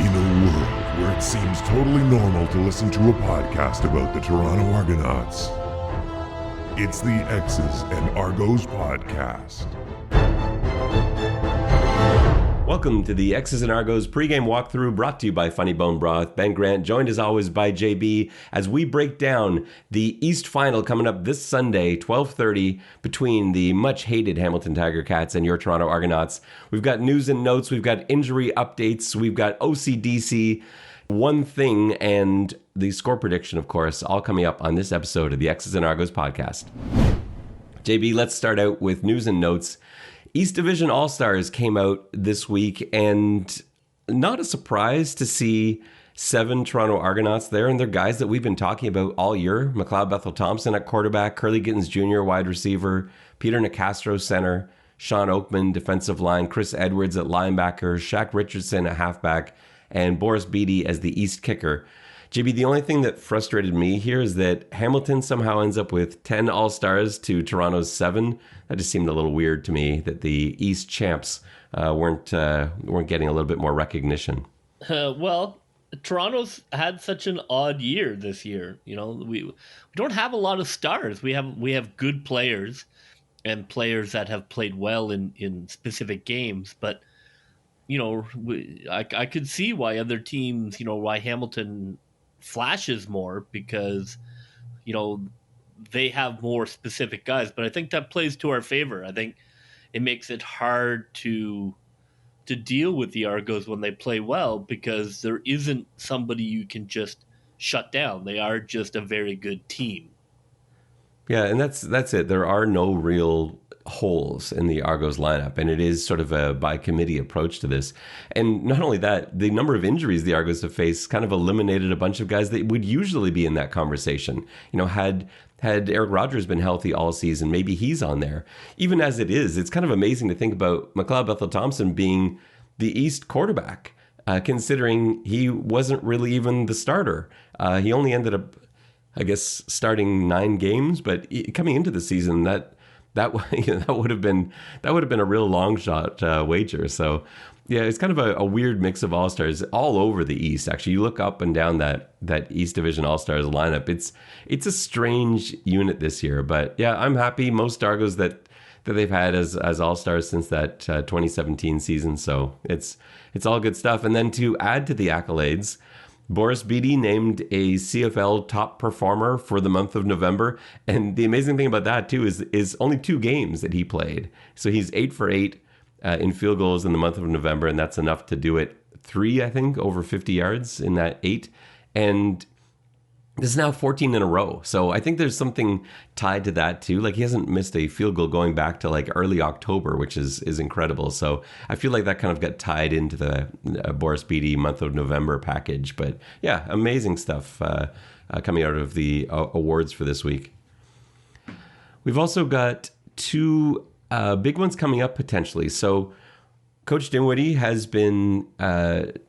In a world where it seems totally normal to listen to a podcast about the Toronto Argonauts, it's the X's and Argos podcast. Welcome to the X's and Argos pregame walkthrough brought to you by Funny Bone Broth. Ben Grant, joined as always by JB, as we break down the East Final coming up this Sunday, 12:30, between the much-hated Hamilton Tiger Cats and your Toronto Argonauts. We've got news and notes, we've got injury updates, we've got OCDC, one thing, and the score prediction, of course, all coming up on this episode of the X's and Argos podcast. JB, let's start out with news and notes. East Division All-Stars came out this week, and not a surprise to see 7 Toronto Argonauts there, and they're guys that we've been talking about all year. McLeod Bethel-Thompson at quarterback, Curly Gittins Jr. wide receiver, Peter Nicastro center, Sean Oakman defensive line, Chris Edwards at linebacker, Shaq Richardson at halfback, and Boris Beatty as the East kicker. JB, the only thing that frustrated me here is that Hamilton somehow ends up with 10 All-Stars to Toronto's 7. That just seemed a little weird to me that the East champs weren't getting a little bit more recognition. Well, Toronto's had such an odd year this year. You know, we don't have a lot of stars. We have good players and players that have played well in specific games, but you know, I could see why other teams, you know, why Hamilton flashes more, because you know they have more specific guys, but I think that plays to our favor. I think it makes it hard to deal with the Argos when they play well, because there isn't somebody you can just shut down. They are just a very good team. Yeah, and that's it. There are no real holes in the Argos lineup, and it is sort of a by committee approach to this. And not only that, the number of injuries the Argos have faced kind of eliminated a bunch of guys that would usually be in that conversation. You know, had Eric Rogers been healthy all season, maybe he's on there. Even as it is, it's kind of amazing to think about McLeod Bethel-Thompson being the East quarterback, considering he wasn't really even the starter. He only ended up, I guess, starting 9 games, but coming into the season, that would have been a real long shot wager. So yeah, it's kind of a weird mix of all-stars all over the East. Actually, you look up and down that East Division all-stars lineup. It's a strange unit this year, but yeah, I'm happy. Most Argos that they've had as all-stars since that 2017 season. So it's all good stuff. And then to add to the accolades, Boris Beatty named a CFL top performer for the month of November. And the amazing thing about that, too, is only 2 games that he played. So he's 8 for 8 in field goals in the month of November, and that's enough to do it. 3, I think, over 50 yards in that 8. And this is now 14 in a row. So I think there's something tied to that, too. Like, he hasn't missed a field goal going back to, like, early October, which is incredible. So I feel like that kind of got tied into the Boris Beatty month of November package. But, yeah, amazing stuff coming out of the awards for this week. We've also got 2 big ones coming up potentially. So Coach Dinwiddie has been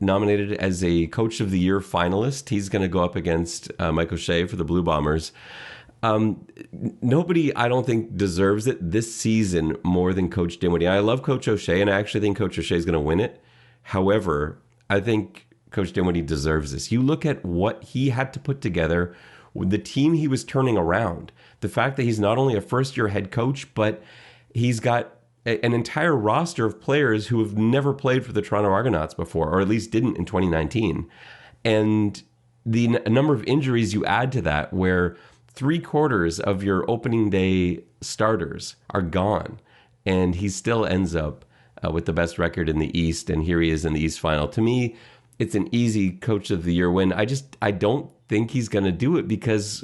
nominated as a Coach of the Year finalist. He's going to go up against Mike O'Shea for the Blue Bombers. Nobody, I don't think, deserves it this season more than Coach Dinwiddie. I love Coach O'Shea, and I actually think Coach O'Shea is going to win it. However, I think Coach Dinwiddie deserves this. You look at what he had to put together with the team he was turning around. The fact that he's not only a first-year head coach, but he's got an entire roster of players who have never played for the Toronto Argonauts before, or at least didn't in 2019. And the number of injuries you add to that, where 3/4 of your opening day starters are gone, and he still ends up with the best record in the East, and here he is in the East Final. To me, it's an easy Coach of the Year win. I don't think he's going to do it, because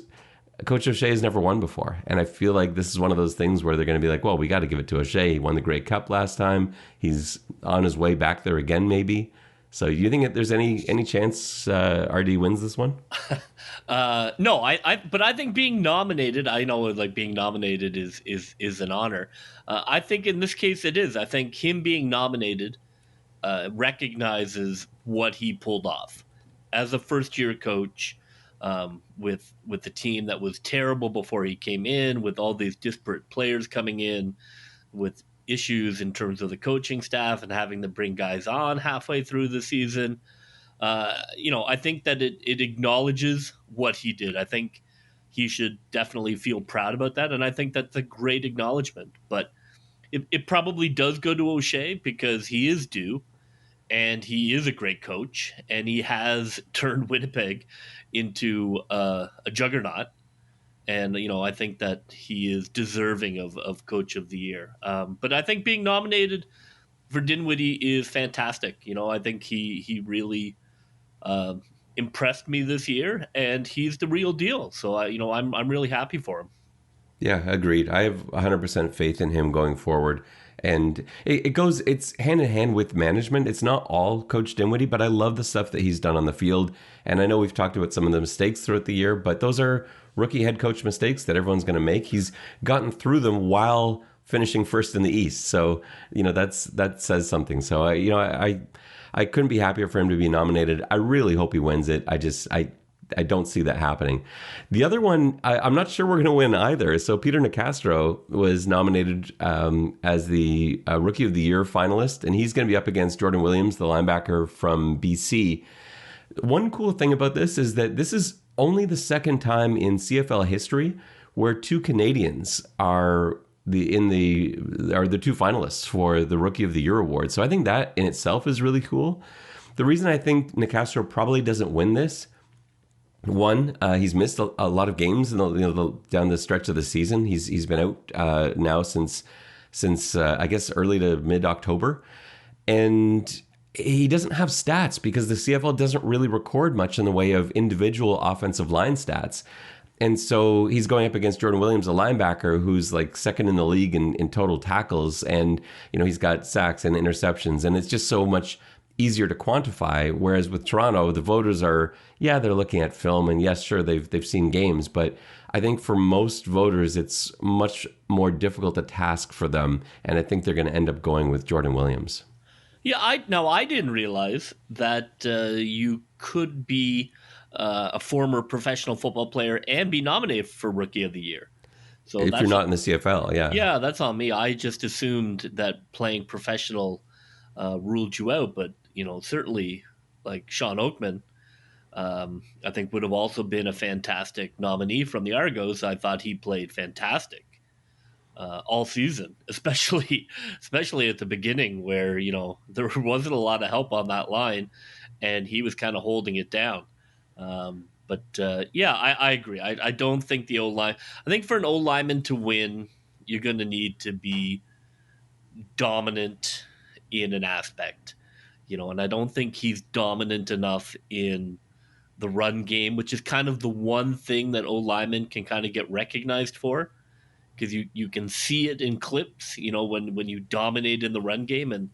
Coach O'Shea has never won before. And I feel like this is one of those things where they're going to be like, well, we got to give it to O'Shea. He won the Grey Cup last time. He's on his way back there again, maybe. So you think that there's any chance RD wins this one? No, but I think being nominated, I know like being nominated is an honor. I think in this case it is. I think him being nominated recognizes what he pulled off as a first-year coach. With the team that was terrible before he came in, with all these disparate players coming in, with issues in terms of the coaching staff and having to bring guys on halfway through the season. I think that it acknowledges what he did. I think he should definitely feel proud about that, and I think that's a great acknowledgement. But it probably does go to O'Shea because he is due, and he is a great coach, and he has turned Winnipeg into a juggernaut. And I think that he is deserving of Coach of the Year. But I think being nominated for Dinwiddie is fantastic. I think he really impressed me this year, and he's the real deal. So I'm really happy for him. Yeah, agreed. I have 100% faith in him going forward. And it's hand in hand with management. It's not all Coach Dinwiddie, but I love the stuff that he's done on the field. And I know we've talked about some of the mistakes throughout the year, but those are rookie head coach mistakes that everyone's going to make. He's gotten through them while finishing first in the East. So, that says something. So, I couldn't be happier for him to be nominated. I really hope he wins it. I don't see that happening. The other one, I'm not sure we're going to win either. So Peter Nicastro was nominated as the Rookie of the Year finalist, and he's going to be up against Jordan Williams, the linebacker from BC. One cool thing about this is that this is only the second time in CFL history where two Canadians are the two finalists for the Rookie of the Year award. So I think that in itself is really cool. The reason I think Nicastro probably doesn't win this, one, he's missed a lot of games down the stretch of the season. He's been out now since I guess early to mid October, and he doesn't have stats because the CFL doesn't really record much in the way of individual offensive line stats. And so he's going up against Jordan Williams, a linebacker who's like second in the league in total tackles, and he's got sacks and interceptions, and it's just so much easier to quantify. Whereas with Toronto, the voters are, they're looking at film, and yes, sure, they've seen games, but I think for most voters, it's much more difficult a task for them, and I think they're going to end up going with Jordan Williams. Yeah, I didn't realize that you could be a former professional football player and be nominated for Rookie of the Year. So if you're not in the CFL, yeah, that's on me. I just assumed that playing professional ruled you out, but certainly like Sean Oakman, I think would have also been a fantastic nominee from the Argos. I thought he played fantastic all season, especially at the beginning where there wasn't a lot of help on that line, and he was kind of holding it down. But I agree. I don't think the O-line. I think for an O-lineman to win, you're going to need to be dominant in an aspect, and I don't think he's dominant enough in the run game, which is kind of the one thing that O-linemen can kind of get recognized for, because you can see it in clips, when you dominate in the run game, and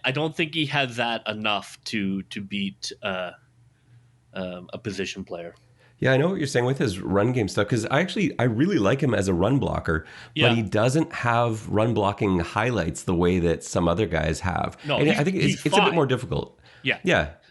I don't think he has that enough to beat a position player. Yeah, I know what you're saying with his run game stuff, because I really like him as a run blocker, but he doesn't have run blocking highlights the way that some other guys have. No, and I think it's a bit more difficult. Yeah,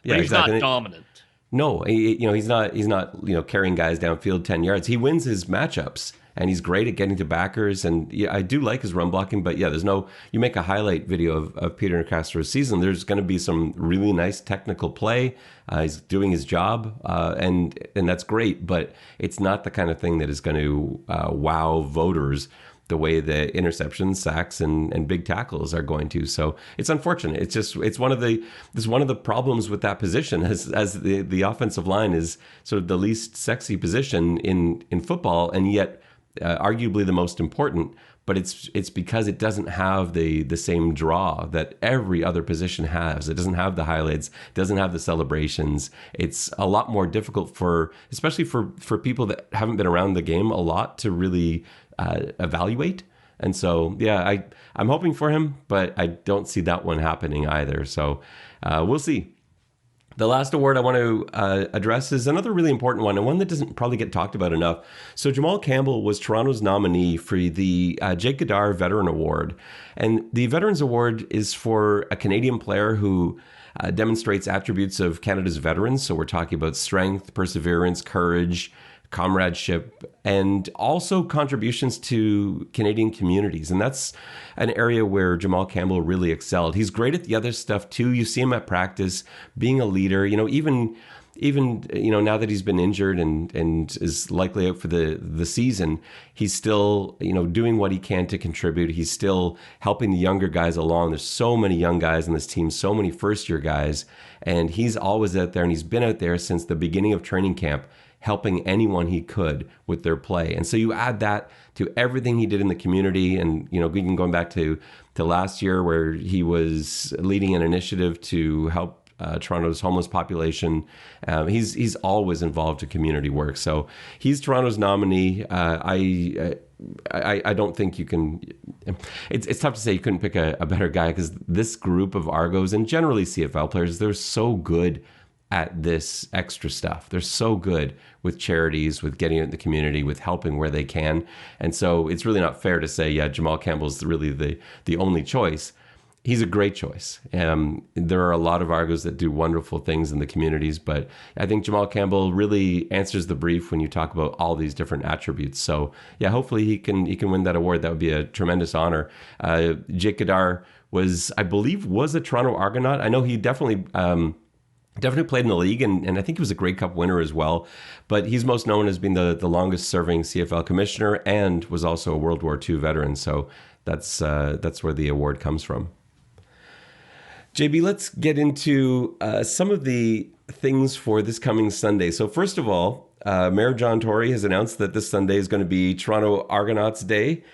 but he's exactly. not dominant. No, he's not carrying guys downfield 10 yards. He wins his matchups, and he's great at getting to backers. And I do like his run blocking, but you make a highlight video of Peter Nicastro's season, there's going to be some really nice technical play. He's doing his job, and that's great, but it's not the kind of thing that is going to wow voters the way the interceptions, sacks, and big tackles are going to. So it's unfortunate. It's one of the problems with that position, as the offensive line is sort of the least sexy position in football, and yet arguably the most important. But it's because it doesn't have the same draw that every other position has. It doesn't have the highlights, doesn't have the celebrations. It's a lot more difficult especially for people that haven't been around the game a lot to really evaluate. And so, I'm hoping for him, but I don't see that one happening either. So we'll see. The last award I want to address is another really important one, and one that doesn't probably get talked about enough. So Jamal Campbell was Toronto's nominee for the Jake Goddard Veteran Award. And the Veterans Award is for a Canadian player who demonstrates attributes of Canada's veterans. So we're talking about strength, perseverance, courage, comradeship, and also contributions to Canadian communities. And that's an area where Jamal Campbell really excelled. He's great at the other stuff too. You see him at practice, being a leader, even now that he's been injured and is likely out for the season, he's still, doing what he can to contribute. He's still helping the younger guys along. There's so many young guys on this team, so many first-year guys, and he's always out there, and he's been out there since the beginning of training camp, helping anyone he could with their play. And so you add that to everything he did in the community, and even going back to last year where he was leading an initiative to help Toronto's homeless population. He's always involved in community work. So he's Toronto's nominee. I don't think you can. It's tough to say you couldn't pick a better guy, because this group of Argos and generally CFL players, they're so good at this extra stuff. They're so good with charities, with getting out in the community, with helping where they can. And so it's really not fair to say, yeah, Jamal Campbell's really the only choice. He's a great choice. There are a lot of Argos that do wonderful things in the communities, but I think Jamal Campbell really answers the brief when you talk about all these different attributes. So yeah, hopefully he can win that award. That would be a tremendous honor. Jake Gadar was a Toronto Argonaut. I know he definitely played in the league, and I think he was a Grey Cup winner as well. But he's most known as being the longest serving CFL commissioner, and was also a World War II veteran. So that's where the award comes from. JB, let's get into some of the things for this coming Sunday. So first of all, Mayor John Tory has announced that this Sunday is going to be Toronto Argonauts Day.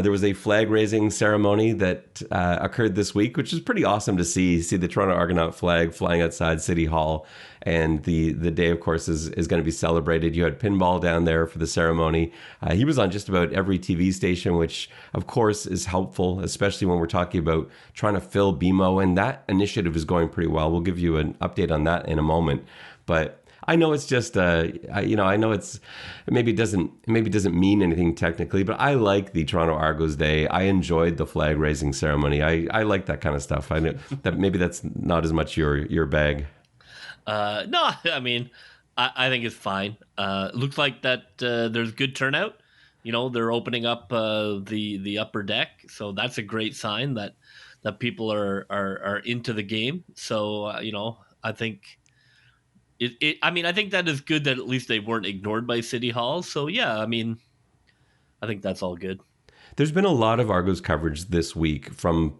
There was a flag-raising ceremony that occurred this week, which is pretty awesome to see the Toronto Argonaut flag flying outside City Hall. And the day, of course, is going to be celebrated. You had Pinball down there for the ceremony. He was on just about every TV station, which, of course, is helpful, especially when we're talking about trying to fill BMO. And that initiative is going pretty well. We'll give you an update on that in a moment. But I know it's just, I know it's maybe it doesn't mean anything technically, but I like the Toronto Argos Day. I enjoyed the flag raising ceremony. I like that kind of stuff. I know that maybe that's not as much your bag. No, I mean, I think it's fine. Looks like that there's good turnout. They're opening up the upper deck, so that's a great sign that people are into the game. So I think. I think that is good that at least they weren't ignored by City Hall. So, yeah, I think that's all good. There's been a lot of Argos coverage this week from,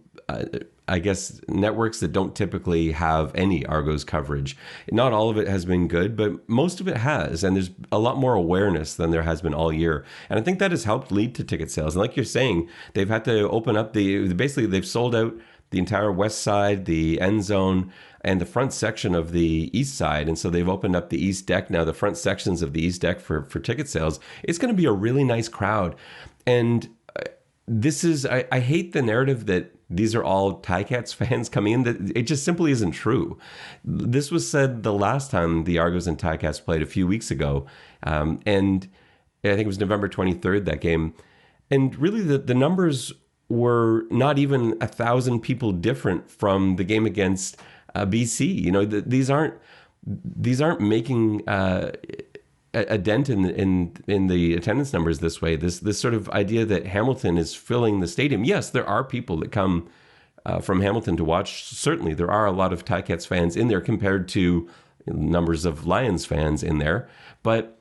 I guess, networks that don't typically have any Argos coverage. Not all of it has been good, but most of it has. And there's a lot more awareness than there has been all year. And I think that has helped lead to ticket sales. And like you're saying, they've had to open up they've sold out the entire west side, the end zone, and the front section of the east side. And so they've opened up the east deck now, the front sections of the east deck for ticket sales. It's going to be a really nice crowd. And this is, I hate the narrative that these are all Ticats fans coming in. That it just simply isn't true. This was said the last time the Argos and Ticats played a few weeks ago. And I think it was November 23rd, that game. And really the numbers were not even 1,000 people different from the game against BC. These aren't making a dent in the attendance numbers this way. This sort of idea that Hamilton is filling the stadium. Yes, there are people that come from Hamilton to watch. Certainly, there are a lot of Ticats fans in there compared to numbers of Lions fans in there, but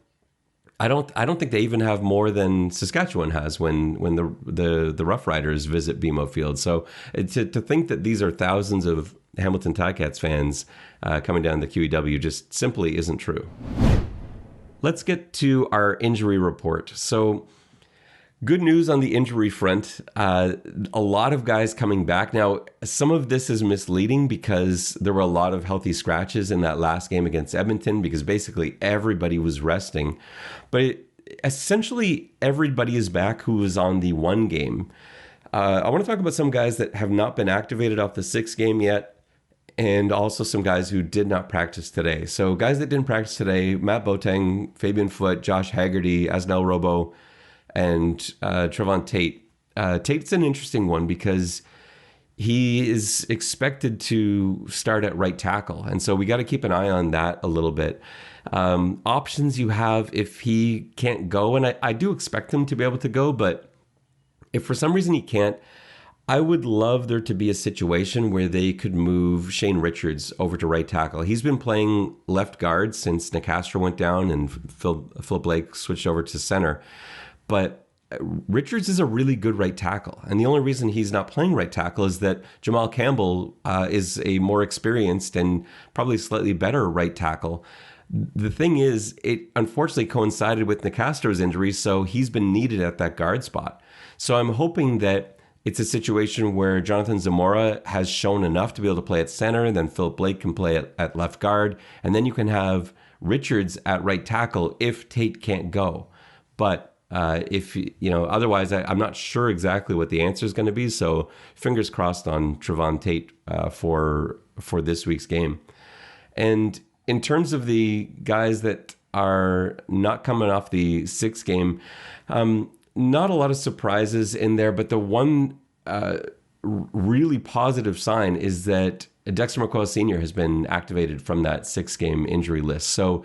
I don't think they even have more than Saskatchewan has when the Rough Riders visit BMO Field. So to think that these are thousands of Hamilton Ticats fans coming down the QEW just simply isn't true. Let's get to our injury report. So good news on the injury front. A lot of guys coming back. Now, some of this is misleading because there were a lot of healthy scratches in that last game against Edmonton because basically everybody was resting. But essentially everybody is back who was on the one game. I want to talk about some guys that have not been activated off the 6th game yet, and also some guys who did not practice today. So guys that didn't practice today: Matt Boateng, Fabian Foote, Josh Haggerty, Asnel Robo, and Trevon Tate. Tate's an interesting one because he is expected to start at right tackle. And so we got to keep an eye on that a little bit. Options you have if he can't go, and I do expect him to be able to go, but if for some reason he can't, I would love there to be a situation where they could move Shane Richards over to right tackle. He's been playing left guard since Nicastro went down and Phil Blake switched over to center. But Richards is a really good right tackle. And the only reason he's not playing right tackle is that Jamal Campbell is a more experienced and probably slightly better right tackle. The thing is, it unfortunately coincided with Nicastro's injury, so he's been needed at that guard spot. So I'm hoping that it's a situation where Jonathan Zamora has shown enough to be able to play at center, and then Phil Blake can play at left guard, and then you can have Richards at right tackle if Tate can't go. But if otherwise, I'm not sure exactly what the answer is going to be. So fingers crossed on Trevon Tate for this week's game. And in terms of the guys that are not coming off the 6th game, not a lot of surprises in there. But the one really positive sign is that Dexter McCoy Sr. has been activated from that 6-game injury list. So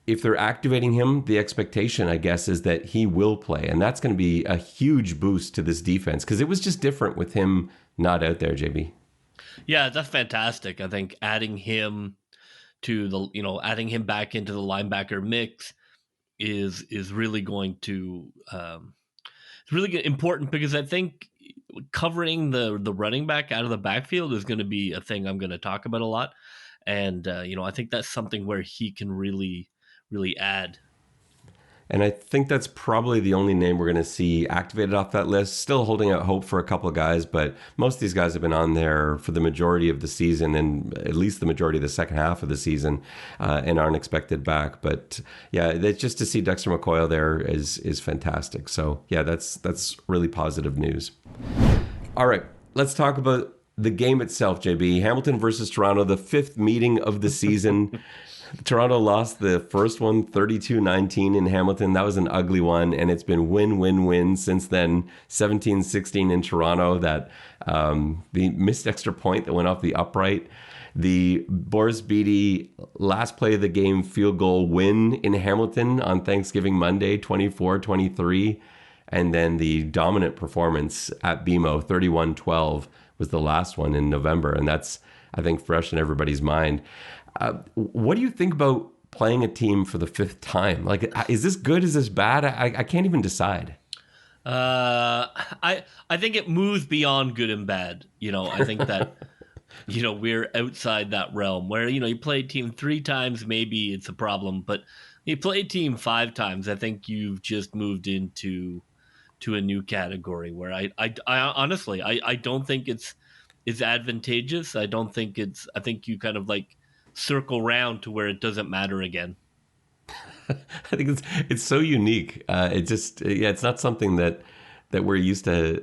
if they're activating him, the expectation, I guess, is that he will play. And that's going to be a huge boost to this defense because it was just different with him not out there, JB. Yeah, that's fantastic. I think adding him to adding him back into the linebacker mix is really going to it's really important because I think covering the running back out of the backfield is going to be a thing I'm going to talk about a lot. And I think that's something where he can really add. And I think that's probably the only name we're going to see activated off that list. Still holding out hope for a couple of guys, but most of these guys have been on there for the majority of the season and at least the majority of the second half of the season and aren't expected back. But yeah, just to see Dexter McCoy there is fantastic. So yeah, that's really positive news. All right, let's talk about the game itself, JB. Hamilton versus Toronto, the 5th meeting of the season. Toronto lost the first one 32-19 in Hamilton. That was an ugly one, and it's been win since then. 17-16 in Toronto. That the missed extra point that went off the upright. The Boris Beatty last play of the game field goal win in Hamilton on Thanksgiving Monday, 24-23. And then the dominant performance at BMO, 31-12, was the last one in November. And that's, I think, fresh in everybody's mind. What do you think about playing a team for the 5th time? Like, is this good? Is this bad? I can't even decide. I think it moves beyond good and bad. I think that, we're outside that realm where, you play a team 3 times, maybe it's a problem, but you play a team 5 times. I think you've just moved into a new category where I honestly, I don't think it's advantageous. I think you kind of like circle round to where it doesn't matter again. I think it's so unique. It's not something that we're used to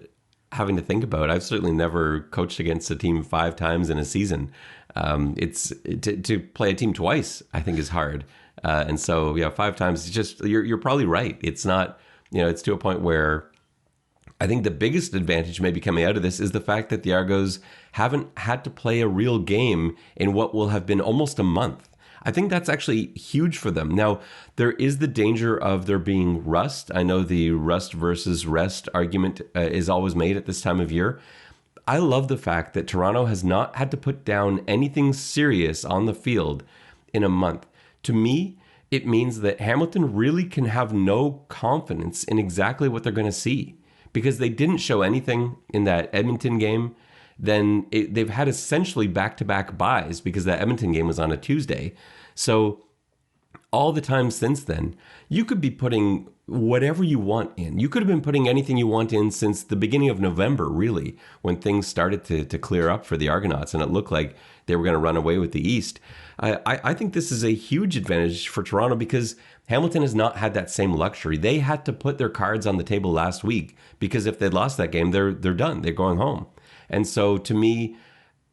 having to think about. I've certainly never coached against a team 5 times in a season. It's to play a team twice, I think, is hard. And so 5 times. It's just you're probably right. It's not. It's to a point where I think the biggest advantage maybe coming out of this is the fact that the Argos haven't had to play a real game in what will have been almost a month. I think that's actually huge for them. Now, there is the danger of there being rust. I know the rust versus rest argument is always made at this time of year. I love the fact that Toronto has not had to put down anything serious on the field in a month. To me, it means that Hamilton really can have no confidence in exactly what they're going to see. Because they didn't show anything in that Edmonton game, then they've had essentially back-to-back buys because that Edmonton game was on a Tuesday. So all the time since then, you could be putting whatever you want in. You could have been putting anything you want in since the beginning of November, really, when things started to clear up for the Argonauts, and it looked like they were going to run away with the East. I think this is a huge advantage for Toronto because Hamilton has not had that same luxury. They had to put their cards on the table last week because if they'd lost that game, they're done. They're going home. And so to me,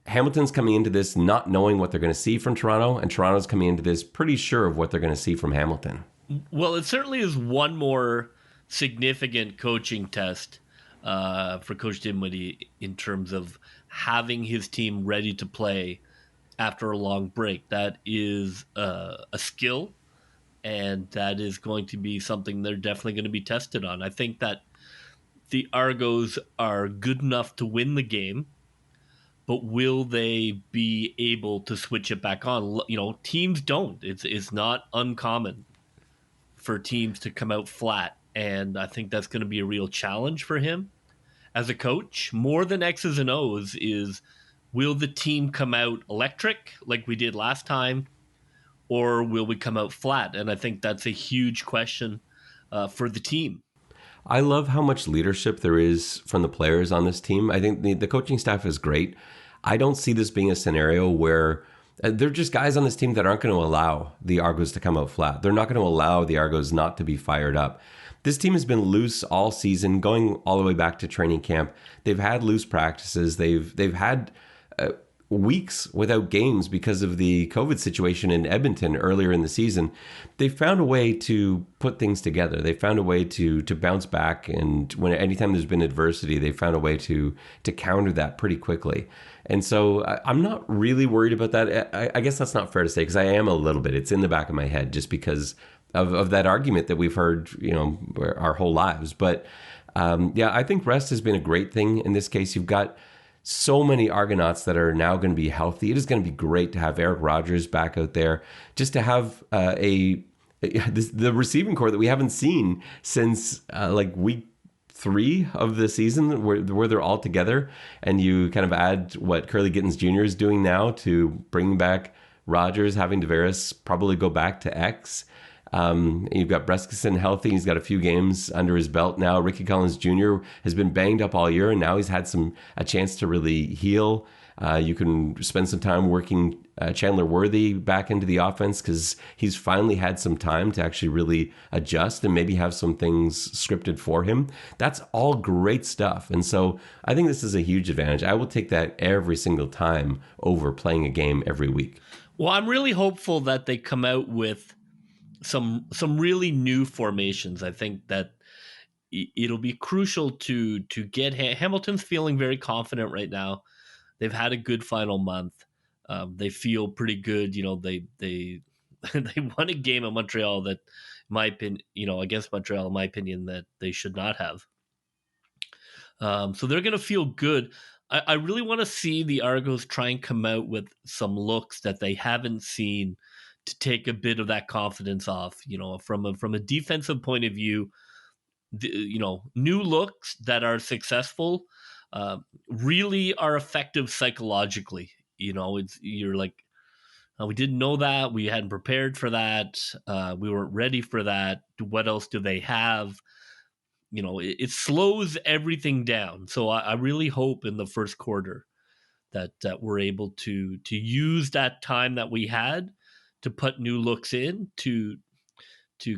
Hamilton's coming into this not knowing what they're going to see from Toronto, and Toronto's coming into this pretty sure of what they're going to see from Hamilton. Well, it certainly is one more significant coaching test for Coach Dinwiddie in terms of having his team ready to play after a long break. That is a skill, and that is going to be something they're definitely going to be tested on. I think that the Argos are good enough to win the game, but will they be able to switch it back on? Teams don't. It's not uncommon for teams to come out flat, and I think that's going to be a real challenge for him as a coach. More than X's and O's is, will the team come out electric like we did last time, or will we come out flat? And I think that's a huge question for the team. I love how much leadership there is from the players on this team. I think the coaching staff is great. I don't see this being a scenario where there are just guys on this team that aren't going to allow the Argos to come out flat. They're not going to allow the Argos not to be fired up. This team has been loose all season, going all the way back to training camp. They've had loose practices. They've had weeks without games because of the COVID situation in Edmonton earlier in the season. They found a way to put things together. They found a way to bounce back, and anytime there's been adversity, they found a way to counter that pretty quickly. And so I'm not really worried about that. I guess that's not fair to say, because I am a little bit. It's in the back of my head just because of that argument that we've heard, our whole lives. But I think rest has been a great thing in this case. You've got so many Argonauts that are now going to be healthy. It is going to be great to have Eric Rogers back out there, just to have the receiving core that we haven't seen since week 3 of the season, where they're all together, and you kind of add what Curly Gittins Jr. is doing now to bring back Rogers, having Tavares probably go back to X. You've got Breskison healthy. He's got a few games under his belt now. Ricky Collins Jr. has been banged up all year, and now he's had a chance to really heal. You can spend some time working Chandler Worthy back into the offense, because he's finally had some time to actually really adjust and maybe have some things scripted for him. That's all great stuff. And so I think this is a huge advantage. I will take that every single time over playing a game every week. Well, I'm really hopeful that they come out with some really new formations. I think that it'll be crucial to get Hamilton's feeling very confident right now. They've had a good final month. They feel pretty good. They they won a game in Montreal that, in my opinion, against Montreal, in my opinion, that they should not have. So they're going to feel good. I really want to see the Argos try and come out with some looks that they haven't seen, to take a bit of that confidence off. From a defensive point of view, new looks that are successful really are effective psychologically. You're like, we didn't know that, we hadn't prepared for that, we weren't ready for that. What else do they have? It slows everything down. So I really hope in the first quarter that we're able to use that time that we had to put new looks in, to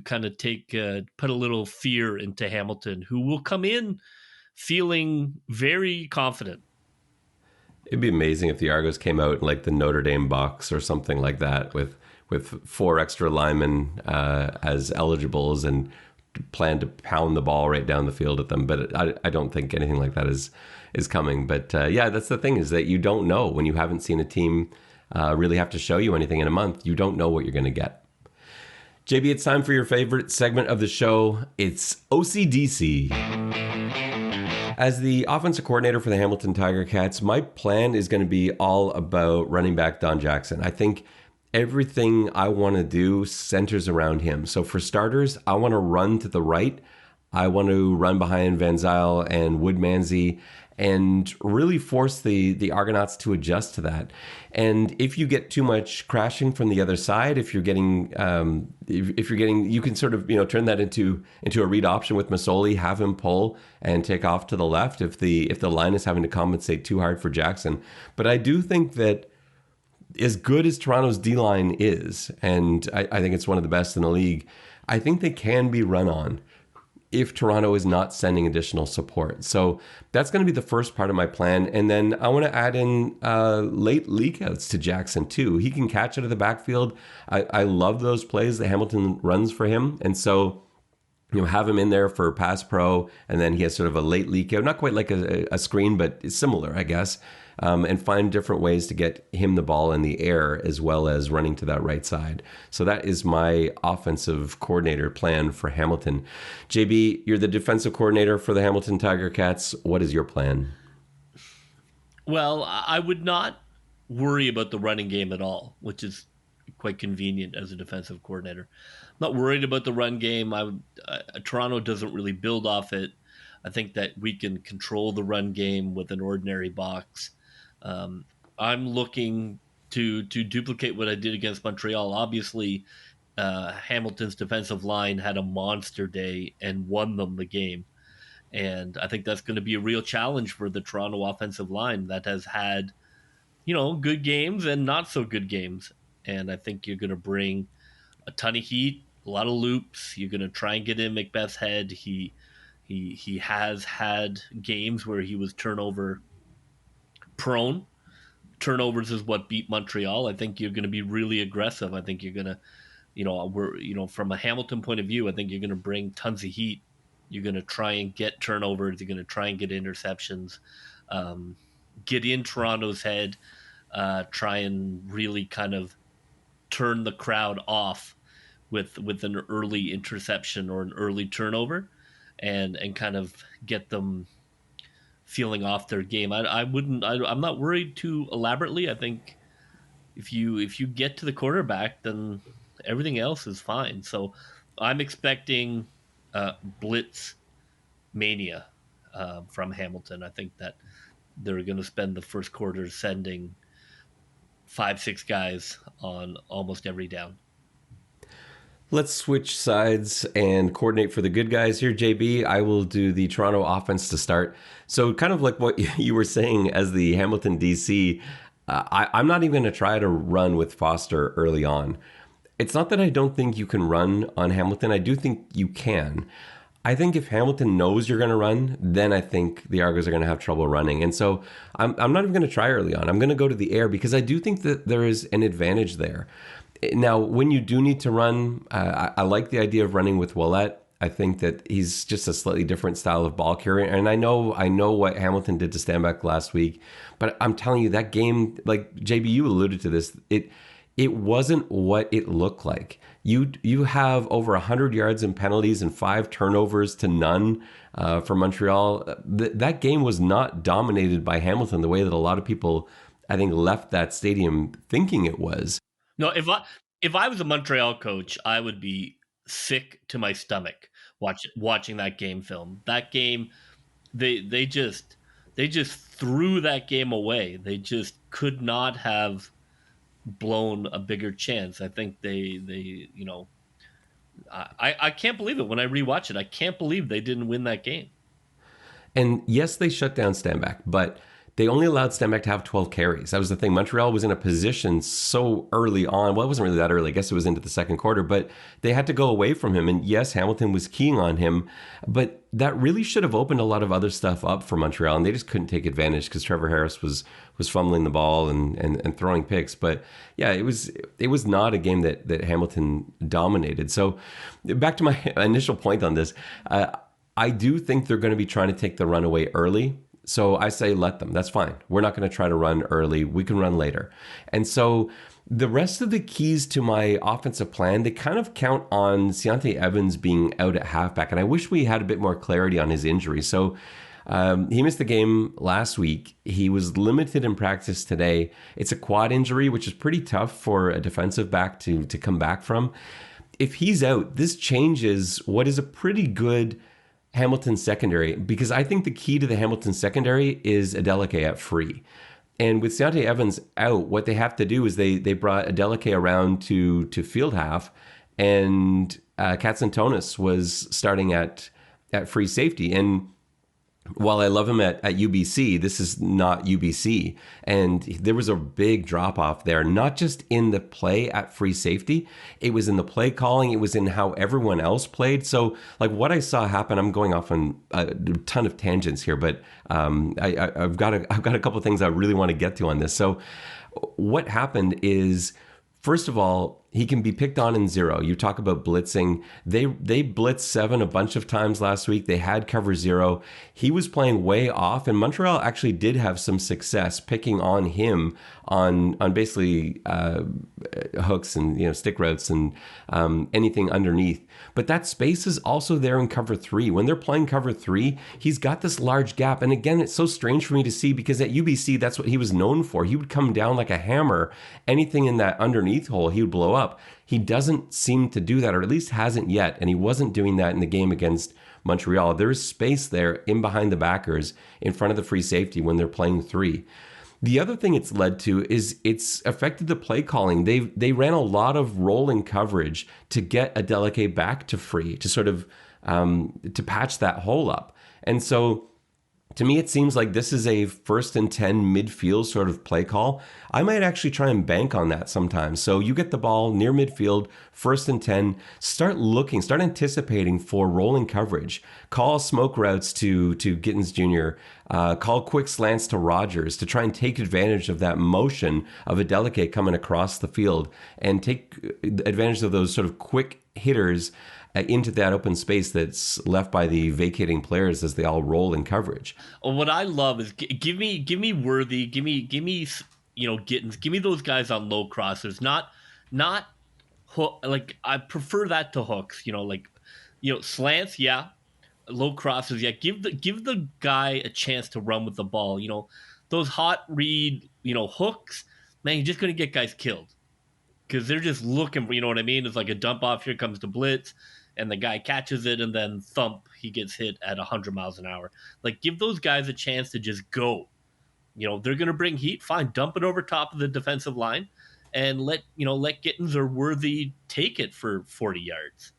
kind of put a little fear into Hamilton, who will come in feeling very confident. It'd be amazing if the Argos came out in like the Notre Dame box or something like that, with 4 extra linemen as eligibles, and plan to pound the ball right down the field at them. But I don't think anything like that is coming. But that's the thing, is that you don't know when you haven't seen a team really have to show you anything in a month. You don't know what you're going to get. JB, it's time for your favorite segment of the show. It's OCDC. As the offensive coordinator for the Hamilton Tiger Cats, my plan is going to be all about running back Don Jackson. I think everything I want to do centers around him. So for starters, I want to run to the right. I want to run behind Van Zyl and Woodmansey, and really force the Argonauts to adjust to that. And if you get too much crashing from the other side, if you're getting, you can sort of turn that into a read option with Masoli, have him pull and take off to the left if the line is having to compensate too hard for Jackson. But I do think that, as good as Toronto's D-line is, and I think it's one of the best in the league, I think they can be run on if Toronto is not sending additional support. So that's going to be the first part of my plan. And then I want to add in late leakouts to Jackson too. He can catch out of the backfield. I love those plays that Hamilton runs for him. And so, have him in there for pass pro, and then he has sort of a late leak out, not quite like a screen, but it's similar, I guess. and find different ways to get him the ball in the air as well as running to that right side. So that is my offensive coordinator plan for Hamilton. JB, you're the defensive coordinator for the Hamilton Tiger Cats. What is your plan? Well, I would not worry about the running game at all, which is quite convenient as a defensive coordinator. I'm not worried about the run game. Toronto doesn't really build off it. I think that we can control the run game with an ordinary box. I'm looking to duplicate what I did against Montreal. Obviously, Hamilton's defensive line had a monster day and won them the game. And I think that's going to be a real challenge for the Toronto offensive line that has had, good games and not so good games. And I think you're going to bring a ton of heat, a lot of loops. You're going to try and get in Macbeth's head. He has had games where he was turnover prone. Turnovers is what beat Montreal. I think you're going to be really aggressive. I think you're going to, from a Hamilton point of view, I think you're going to bring tons of heat. You're going to try and get turnovers. You're going to try and get interceptions, get in Toronto's head, try and really kind of turn the crowd off with an early interception or an early turnover, and kind of get them feeling off their game. I'm not worried too elaborately. I think if you get to the quarterback, then everything else is fine. So I'm expecting blitz mania from Hamilton. I think that they're going to spend the first quarter sending 5-6 guys on almost every down. Let's switch sides and coordinate for the good guys here, JB. I will do the Toronto offense to start. So kind of like what you were saying as the Hamilton DC, I'm not even going to try to run with Foster early on. It's not that I don't think you can run on Hamilton. I do think you can. I think if Hamilton knows you're going to run, then I think the Argos are going to have trouble running. And so I'm not even going to try early on. I'm going to go to the air because I do think that there is an advantage there. Now, when you do need to run, I like the idea of running with Ouellette. I think that he's just a slightly different style of ball carrier. And I know what Hamilton did to Stanback last week, but I'm telling you, that game, like JB, you alluded to this, it wasn't what it looked like. You have over 100 yards in penalties and 5 turnovers to none for Montreal. That game was not dominated by Hamilton the way that a lot of people, I think, left that stadium thinking it was. No, if I was a Montreal coach, I would be sick to my stomach watching that game film. That game, they just threw that game away. They just could not have blown a bigger chance. I think I can't believe it when I rewatch it. I can't believe they didn't win that game. And yes, they shut down Stanback, but they only allowed Stanback to have 12 carries. That was the thing. Montreal was in a position so early on. Well, it wasn't really that early. I guess it was into the second quarter, but they had to go away from him. And yes, Hamilton was keying on him, but that really should have opened a lot of other stuff up for Montreal, and they just couldn't take advantage because Trevor Harris was fumbling the ball and throwing picks. But yeah, it was not a game that Hamilton dominated. So back to my initial point on this, I do think they're going to be trying to take the run away early. So I say let them. That's fine. We're not going to try to run early. We can run later. And so the rest of the keys to my offensive plan, they kind of count on Ciante Evans being out at halfback. And I wish we had a bit more clarity on his injury. So he missed the game last week. He was limited in practice today. It's a quad injury, which is pretty tough for a defensive back to come back from. If he's out, this changes what is a pretty good Hamilton secondary, because I think the key to the Hamilton secondary is Adeleke at free. And with Ciante Evans out, what they have to do is they brought Adeleke around to field half, and Katsantonis was starting at free safety. And while I love him at UBC, this is not UBC. And there was a big drop off there, not just in the play at free safety. It was in the play calling. It was in how everyone else played. So like what I saw happen, I'm going off on a ton of tangents here, but I've got a couple of things I really want to get to on this. So what happened is First of all, he can be picked on in zero. You talk about blitzing. They blitzed 7 a bunch of times last week. They had cover 0. He was playing way off, and Montreal actually did have some success picking on him on basically hooks and stick routes and anything underneath. But that space is also there in cover 3. When they're playing cover 3, he's got this large gap. And again, it's so strange for me to see because at UBC, that's what he was known for. He would come down like a hammer. Anything in that underneath hole, he would blow up. He doesn't seem to do that, or at least hasn't yet. And he wasn't doing that in the game against Montreal. There's space there in behind the backers in front of the free safety when they're playing 3. The other thing it's led to is it's affected the play calling. They ran a lot of rolling coverage to get Adeleke back to free, to sort of to patch that hole up. And so to me, it seems like this is a 1st and 10 midfield sort of play call. I might actually try and bank on that sometimes. So you get the ball near midfield, 1st and 10, start anticipating for rolling coverage. Call smoke routes to Gittins Jr., call quick slants to Rogers to try and take advantage of that motion of Adeleke coming across the field and take advantage of those sort of quick hitters into that open space that's left by the vacating players as they all roll in coverage. What I love is give me Worthy, give me Gittins, give me those guys on low crosses, not hook. Like I prefer that to hooks. Slants, yeah, low crosses, yeah. Give the guy a chance to run with the ball. Those hot read, hooks, man, you're just gonna get guys killed because they're just looking for, you know what I mean? It's like a dump off. Here comes the blitz. And the guy catches it, and then thump, he gets hit at 100 miles an hour. Like, give those guys a chance to just go. They're going to bring heat. Fine, dump it over top of the defensive line, and let Gittins or Worthy take it for 40 yards.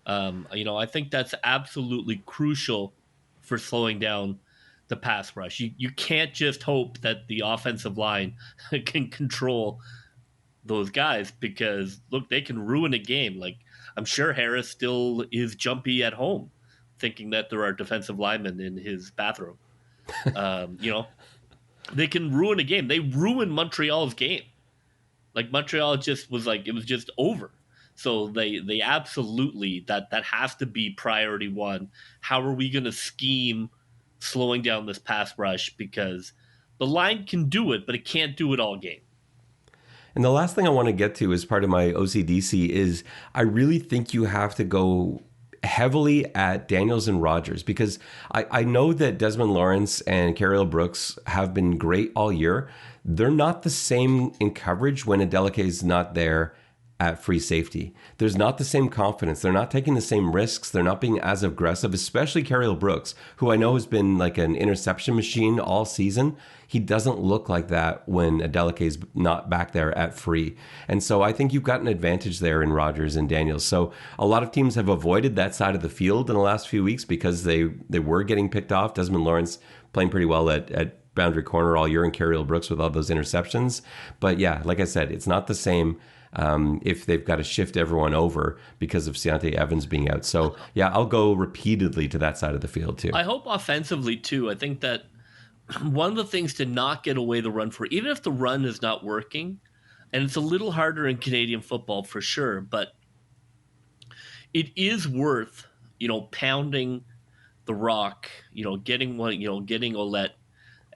I think that's absolutely crucial for slowing down the pass rush. You can't just hope that the offensive line can control those guys because, look, they can ruin a game. Like, I'm sure Harris still is jumpy at home, thinking that there are defensive linemen in his bathroom. They can ruin a game. They ruined Montreal's game. Like Montreal just was like, it was just over. So they absolutely, that has to be priority one. How are we going to scheme slowing down this pass rush? Because the line can do it, but it can't do it all game. And the last thing I want to get to as part of my OCDC is I really think you have to go heavily at Daniels and Rogers because I know that Desmond Lawrence and Carriel Brooks have been great all year. They're not the same in coverage when Adeleke is not there at free safety. There's not the same confidence. They're not taking the same risks. They're not being as aggressive, especially Carriel Brooks, who I know has been like an interception machine all season. He doesn't look like that when Adeleke is not back there at free. And so I think you've got an advantage there in Rogers and Daniels. So a lot of teams have avoided that side of the field in the last few weeks because they were getting picked off. Desmond Lawrence playing pretty well at boundary corner all year and Carriel Brooks with all those interceptions. But yeah, like I said, it's not the same if they've got to shift everyone over because of Ciante Evans being out. So yeah, I'll go repeatedly to that side of the field too. I hope offensively too. I think that one of the things to not get away the run for, even if the run is not working, and it's a little harder in Canadian football for sure, but it is worth, pounding the rock, getting Ouellette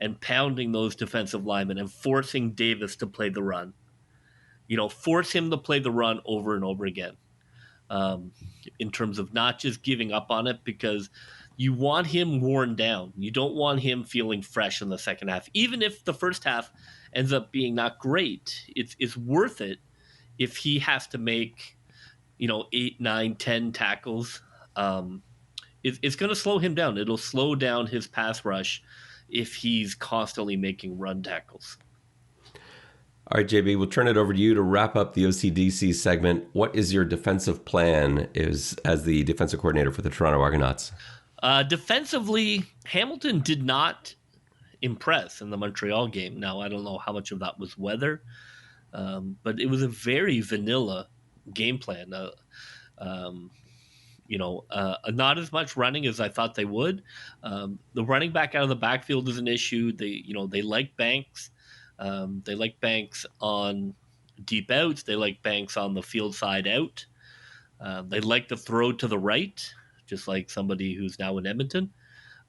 and pounding those defensive linemen and forcing Davis to play the run. Force him to play the run over and over again in terms of not just giving up on it because you want him worn down. You don't want him feeling fresh in the second half. Even if the first half ends up being not great, it's worth it if he has to make, 8, 9, 10 tackles. It's going to slow him down. It'll slow down his pass rush if he's constantly making run tackles. All right, JB, we'll turn it over to you to wrap up the OCDC segment. What is your defensive plan as the defensive coordinator for the Toronto Argonauts? Defensively, Hamilton did not impress in the Montreal game. Now, I don't know how much of that was weather, but it was a very vanilla game plan. Not as much running as I thought they would. The running back out of the backfield is an issue. They like Banks. They like Banks on deep outs. They like Banks on the field side out. They like the throw to the right, just like somebody who's now in Edmonton.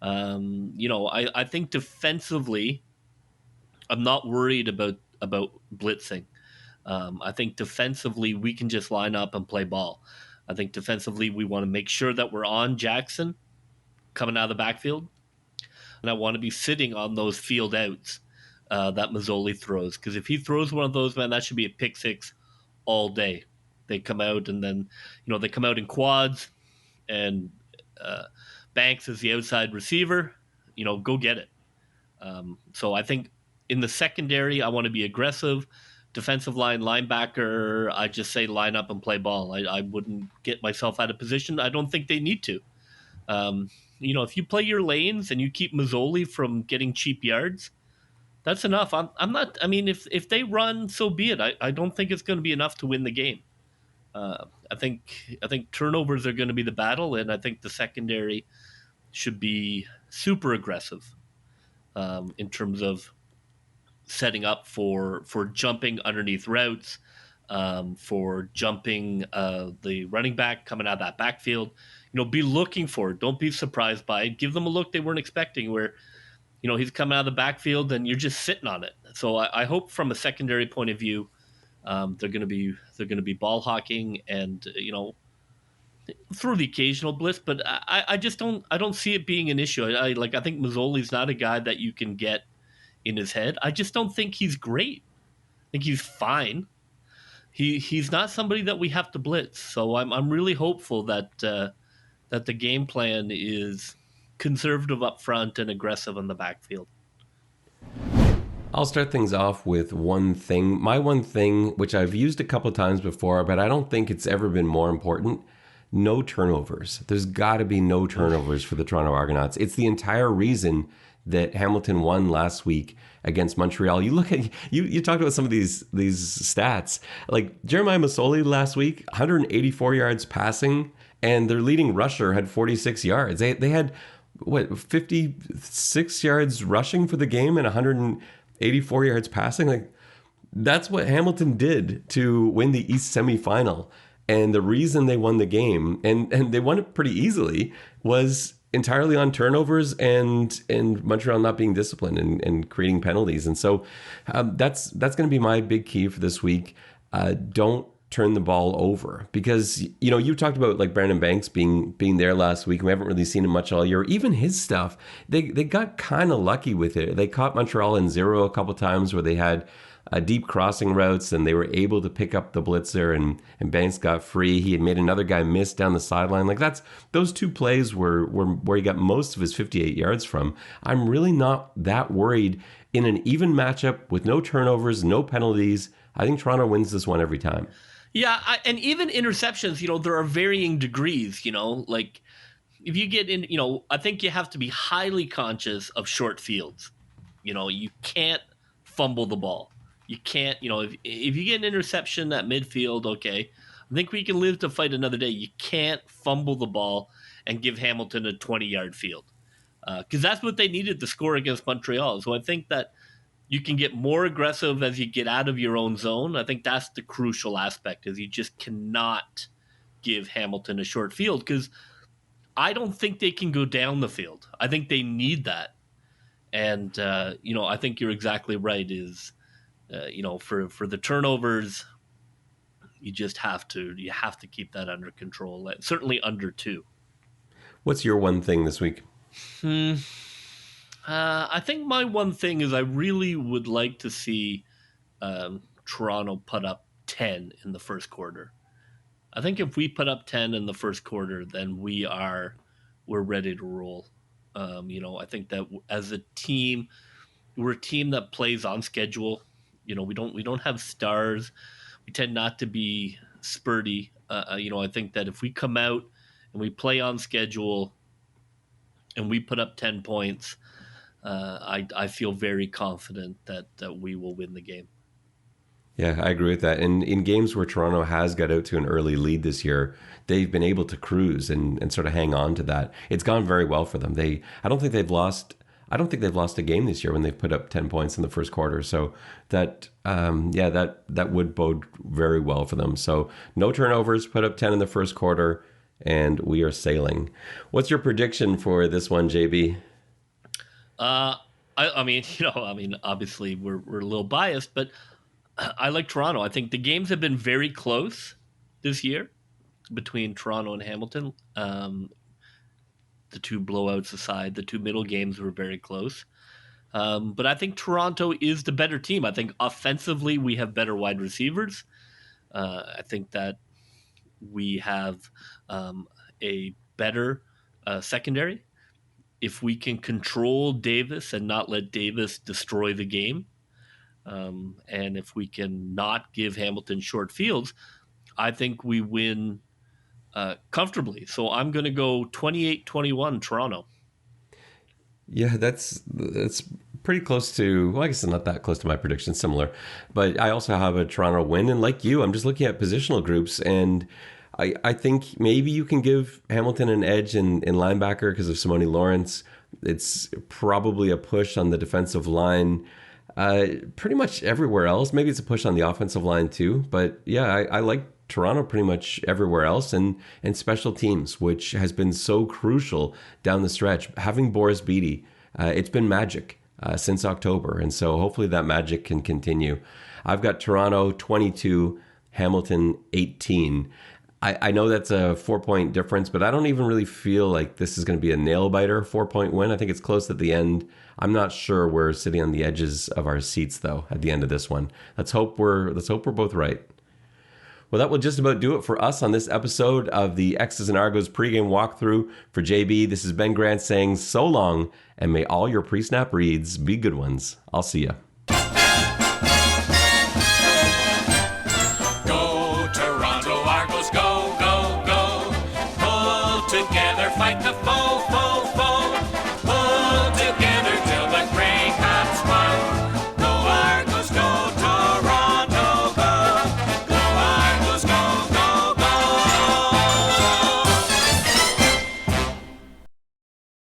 I think defensively, I'm not worried about blitzing. I think defensively, we can just line up and play ball. I think defensively, we want to make sure that we're on Jackson coming out of the backfield. And I want to be sitting on those field outs that Mazzoli throws. Because if he throws one of those, man, that should be a pick six all day. They come out and then, they come out in quads and Banks is the outside receiver. Go get it. So I think in the secondary, I want to be aggressive. Defensive line, linebacker, I just say line up and play ball. I wouldn't get myself out of position. I don't think they need to. If you play your lanes and you keep Mazzoli from getting cheap yards, that's enough. I'm not. I mean, if they run, so be it. I don't think it's going to be enough to win the game. I think turnovers are going to be the battle, and I think the secondary should be super aggressive in terms of setting up for jumping underneath routes, for jumping the running back coming out of that backfield. Be looking for it. Don't be surprised by it. Give them a look they weren't expecting where, he's coming out of the backfield and you're just sitting on it. So I hope from a secondary point of view, they're going to be ball hawking and, through the occasional blitz, but I just don't see it being an issue. I think Mazzoli's not a guy that you can get in his head. I just don't think he's great. I think he's fine. He's not somebody that we have to blitz. So I'm really hopeful that the game plan is conservative up front and aggressive on the backfield. I'll start things off with one thing. My one thing, which I've used a couple of times before, but I don't think it's ever been more important. No turnovers. There's got to be no turnovers for the Toronto Argonauts. It's the entire reason that Hamilton won last week against Montreal. You look at you talked about some of these stats. Like Jeremiah Masoli last week, 184 yards passing, and their leading rusher had 46 yards. They had 56 yards rushing for the game and 184 yards passing. Like that's what Hamilton did to win the East semifinal. And the reason they won the game, and they won it pretty easily, was entirely on turnovers and Montreal not being disciplined and creating penalties. And so that's going to be my big key for this week. Don't turn the ball over, because you talked about like Brandon Banks being there last week. We haven't really seen him much all year. Even his stuff, they got kind of lucky with it. They caught Montreal in zero a couple times where they had deep crossing routes, and they were able to pick up the blitzer, and Banks got free. He had made another guy miss down the sideline. Like those two plays were where he got most of his 58 yards from. I'm really not that worried in an even matchup with no turnovers, no penalties. I think Toronto wins this one every time. Yeah, and even interceptions, there are varying degrees, like if you get in, I think you have to be highly conscious of short fields. You can't fumble the ball. You can't, if you get an interception at midfield, okay, I think we can live to fight another day. You can't fumble the ball and give Hamilton a 20-yard field, because that's what they needed to score against Montreal. So I think that you can get more aggressive as you get out of your own zone. I think that's the crucial aspect, is you just cannot give Hamilton a short field, because I don't think they can go down the field. I think they need that. And, I think you're exactly right, is, for the turnovers, you have to keep that under control, certainly under 2. What's your one thing this week? I think my one thing is I really would like to see Toronto put up 10 in the first quarter. I think if we put up 10 in the first quarter, then we're ready to roll. I think that as a team, we're a team that plays on schedule. We don't have stars. We tend not to be spurty. I think that if we come out and we play on schedule and we put up 10 points, I feel very confident that we will win the game. Yeah, I agree with that. And in games where Toronto has got out to an early lead this year, they've been able to cruise and sort of hang on to that. It's gone very well for them. I don't think they've lost I don't think they've lost a game this year when they've put up 10 points in the first quarter. So that would bode very well for them. So no turnovers, put up 10 in the first quarter, and we are sailing. What's your prediction for this one, JB? I mean, obviously we're a little biased, but I like Toronto. I think the games have been very close this year between Toronto and Hamilton. The two blowouts aside, the two middle games were very close. But I think Toronto is the better team. I think offensively we have better wide receivers. I think that we have a better secondary. If we can control Davis and not let Davis destroy the game, and if we can not give Hamilton short fields, I think we win comfortably. So I'm going to go 28-21 Toronto. Yeah, that's pretty close to, well, I guess it's not that close to my prediction, similar. But I also have a Toronto win. And like you, I'm just looking at positional groups, and I think maybe you can give Hamilton an edge in linebacker because of Simone Lawrence. It's probably a push on the defensive line. Pretty much everywhere else. Maybe it's a push on the offensive line too. But yeah, I like Toronto pretty much everywhere else, and special teams, which has been so crucial down the stretch. Having Boris Beatty, it's been magic since October. And so hopefully that magic can continue. I've got Toronto 22, Hamilton 18. I know that's a 4-point difference, but I don't even really feel like this is going to be a nail-biter 4-point win. I think it's close at the end. I'm not sure we're sitting on the edges of our seats, though, at the end of this one. Let's hope we're both right. Well, that will just about do it for us on this episode of the X's and Argos pregame walkthrough. For JB, this is Ben Grant saying so long, and may all your pre-snap reads be good ones. I'll see ya.